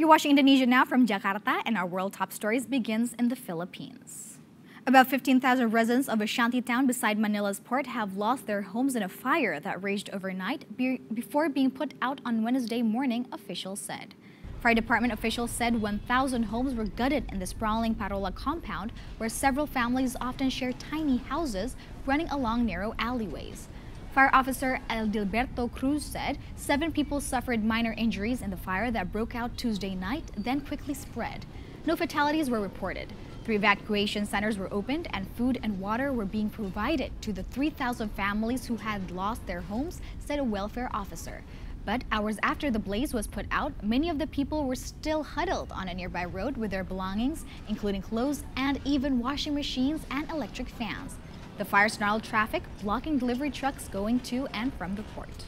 You're watching Indonesia Now from Jakarta, and our world top stories begins in the Philippines. About 15,000 residents of a shanty town beside Manila's port have lost their homes in a fire that raged overnight before being put out on Wednesday morning, officials said. Fire department officials said 1,000 homes were gutted in the sprawling Parola compound, where several families often share tiny houses running along narrow alleyways. Fire officer Edilberto Cruz said 7 people suffered minor injuries in the fire that broke out Tuesday night, then quickly spread. No fatalities were reported. 3 evacuation centers were opened and food and water were being provided to the 3,000 families who had lost their homes, said a welfare officer. But hours after the blaze was put out, many of the people were still huddled on a nearby road with their belongings, including clothes and even washing machines and electric fans. The fire snarled traffic, blocking delivery trucks going to and from the port.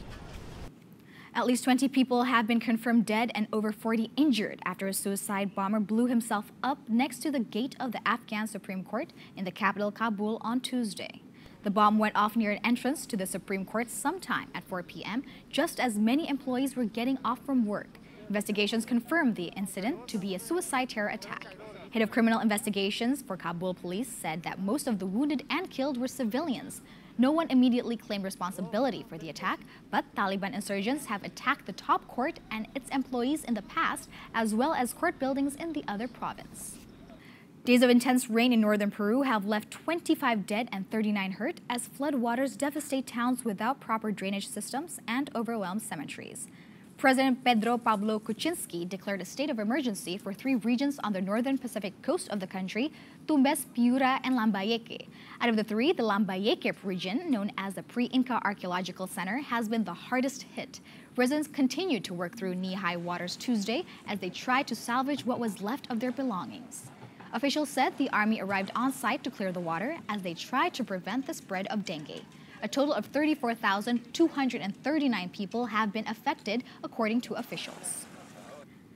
At least 20 people have been confirmed dead and over 40 injured after a suicide bomber blew himself up next to the gate of the Afghan Supreme Court in the capital Kabul on Tuesday. The bomb went off near an entrance to the Supreme Court sometime at 4 p.m., just as many employees were getting off from work. Investigations confirmed the incident to be a suicide terror attack. Head of Criminal Investigations for Kabul police said that most of the wounded and killed were civilians. No one immediately claimed responsibility for the attack, but Taliban insurgents have attacked the top court and its employees in the past, as well as court buildings in the other province. Days of intense rain in northern Peru have left 25 dead and 39 hurt as floodwaters devastate towns without proper drainage systems and overwhelm cemeteries. President Pedro Pablo Kuczynski declared a state of emergency for 3 regions on the northern Pacific coast of the country, Tumbes, Piura, and Lambayeque. Out of the 3, the Lambayeque region, known as the Pre-Inca Archaeological Center, has been the hardest hit. Residents continued to work through knee-high waters Tuesday as they tried to salvage what was left of their belongings. Officials said the army arrived on site to clear the water as they tried to prevent the spread of dengue. A total of 34,239 people have been affected, according to officials.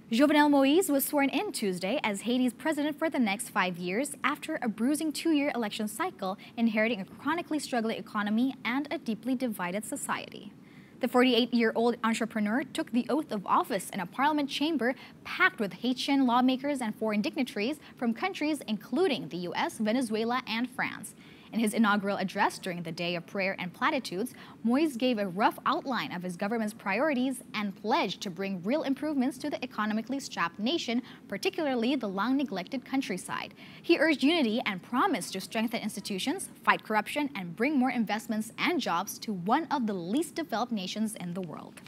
Jovenel Moise was sworn in Tuesday as Haiti's president for the next 5 years after a bruising 2-year election cycle, inheriting a chronically struggling economy and a deeply divided society. The 48-year-old entrepreneur took the oath of office in a parliament chamber packed with Haitian lawmakers and foreign dignitaries from countries including the U.S., Venezuela, and France. In his inaugural address during the Day of Prayer and Platitudes, Moise gave a rough outline of his government's priorities and pledged to bring real improvements to the economically strapped nation, particularly the long-neglected countryside. He urged unity and promised to strengthen institutions, fight corruption, and bring more investments and jobs to one of the least developed nations in the world.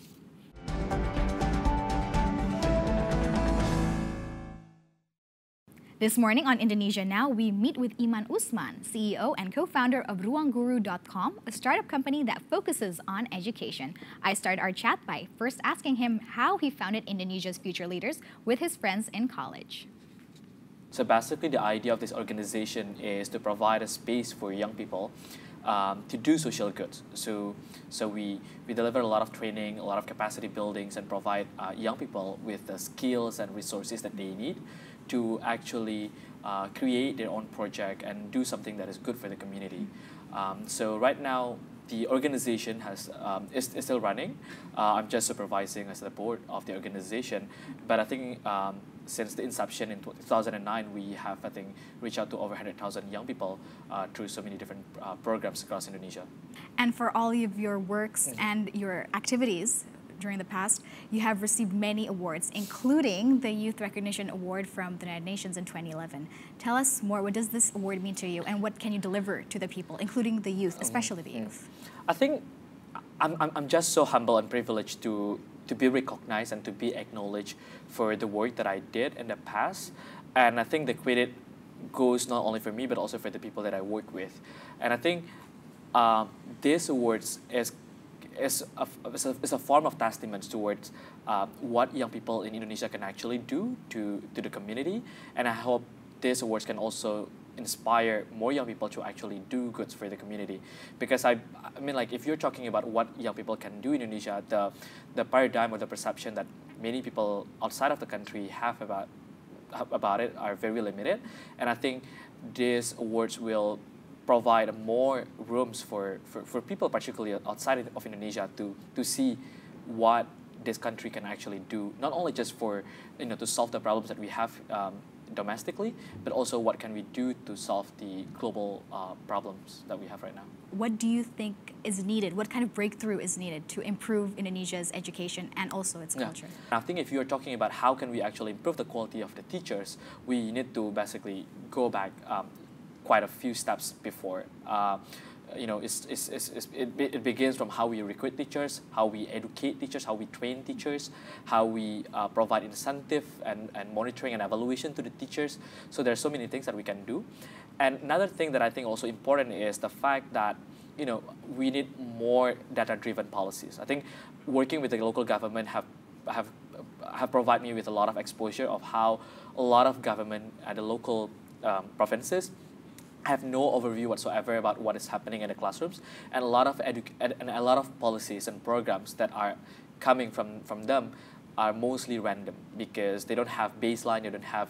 This morning on Indonesia Now, we meet with Iman Usman, CEO and co-founder of ruangguru.com, a startup company that focuses on education. I started our chat by first asking him how he founded Indonesia's future leaders with his friends in college. So basically, the idea of this organization is to provide a space for young people to do social good. So we deliver a lot of training, a lot of capacity buildings, and provide young people with the skills and resources that they need to actually create their own project and do something that is good for the community. So right now, the organization is still running. I'm just supervising as the board of the organization, but I think since the inception in 2009, we have, I think, reached out to over 100,000 young people through so many different programs across Indonesia. And for all of your works and your activities during the past, you have received many awards, including the Youth Recognition Award from the United Nations in 2011. Tell us more, what does this award mean to you, and what can you deliver to the people, including the youth, especially the youth? I think I'm just so humble and privileged to be recognized and to be acknowledged for the work that I did in the past. And I think the credit goes not only for me, but also for the people that I work with. And I think this awards is a form of testament towards what young people in Indonesia can actually do to the community. And I hope these awards can also inspire more young people to actually do good for the community. Because I mean, like, if you're talking about what young people can do in Indonesia, the paradigm or the perception that many people outside of the country have about it are very limited. And I think these awards will provide more rooms for people, particularly outside of Indonesia, to see what this country can actually do, not only just for, to solve the problems that we have domestically, but also what can we do to solve the global problems that we have right now. What do you think is needed? What kind of breakthrough is needed to improve Indonesia's education and also its culture? I think if you're talking about how can we actually improve the quality of the teachers, we need to basically go back quite a few steps before. It begins from how we recruit teachers, how we educate teachers, how we train teachers, how we provide incentive and monitoring and evaluation to the teachers. So there's so many things that we can do. And another thing that I think also important is the fact that we need more data-driven policies. I think working with the local government have provided me with a lot of exposure of how a lot of government at the local provinces have no overview whatsoever about what is happening in the classrooms, and a lot of policies and programs that are coming from them are mostly random because they don't have baseline, they don't have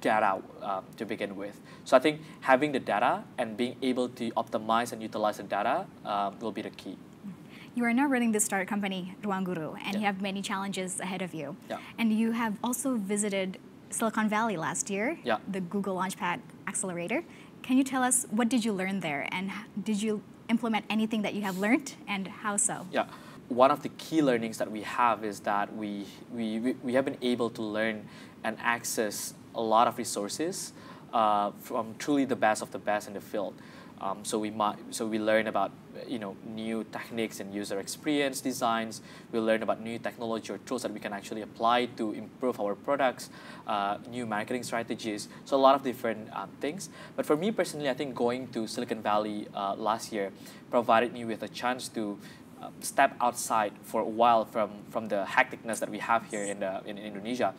data to begin with. So I think having the data and being able to optimize and utilize the data will be the key. You are now running this startup company, Ruangguru, and you have many challenges ahead of you. Yeah. And you have also visited Silicon Valley last year, Yeah. the Google Launchpad Accelerator. Can you tell us what did you learn there, and did you implement anything that you have learned, and how so? Yeah, one of the key learnings that we have is that we have been able to learn and access a lot of resources from truly the best of the best in the field. So we learn about new techniques and user experience designs. We learn about new technology or tools that we can actually apply to improve our products, new marketing strategies. So a lot of different things. But for me personally, I think going to Silicon Valley last year provided me with a chance to step outside for a while from the hecticness that we have here in Indonesia.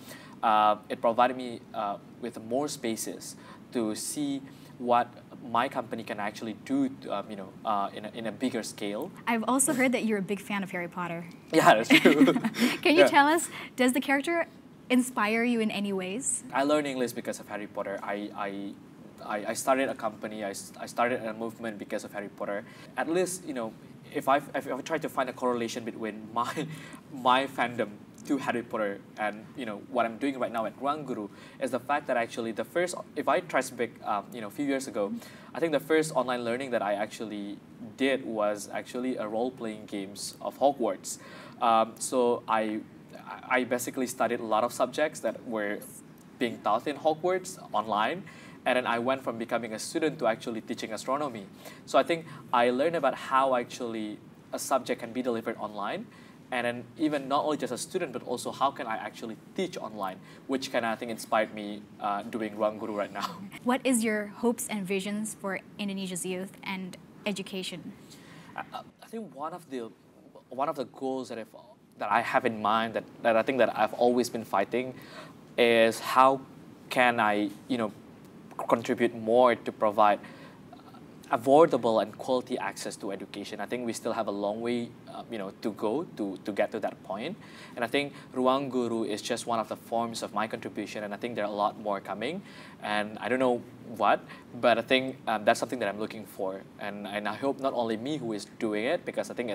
It provided me with more spaces to see what my company can actually do, in a bigger scale. I've also heard that you're a big fan of Harry Potter. Yeah, that's true. Can you tell us, does the character inspire you in any ways? I learned English because of Harry Potter. I started a company, I started a movement because of Harry Potter. At least, if I try to find a correlation between my fandom to Harry Potter and what I'm doing right now at ruangguru is the fact that actually if I trace back a few years ago, I think the first online learning that I actually did was actually a role-playing games of Hogwarts. So I basically studied a lot of subjects that were being taught in Hogwarts online. And then I went from becoming a student to actually teaching astronomy. So I think I learned about how actually a subject can be delivered online. And then even not only just a student, but also how can I actually teach online, which I think inspired me doing ruangguru right now. What is your hopes and visions for Indonesia's youth and education? I think one of the goals that I have in mind that I think that I've always been fighting is how can I contribute more to provide affordable and quality access to education. I think we still have a long way to go to get to that point. And I think ruangguru is just one of the forms of my contribution, and I think there are a lot more coming. And I don't know what, but I think that's something that I'm looking for. And I hope not only me who is doing it, because I think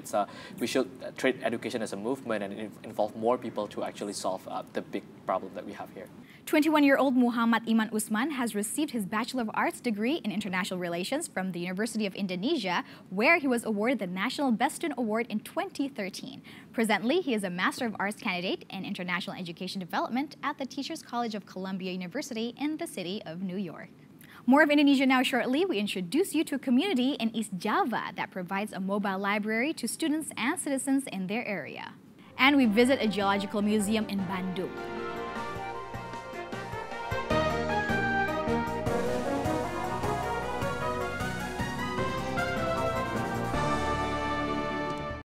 we should treat education as a movement and involve more people to actually solve the big problem that we have here. 21-year-old Muhammad Iman Usman has received his Bachelor of Arts degree in International Relations from the University of Indonesia, where he was awarded the National Best Student Award in 2013. Presently, he is a Master of Arts candidate in International Education Development at the Teachers College of Columbia University in the city of New York. More of Indonesia Now shortly. We introduce you to a community in East Java that provides a mobile library to students and citizens in their area. And we visit a geological museum in Bandung.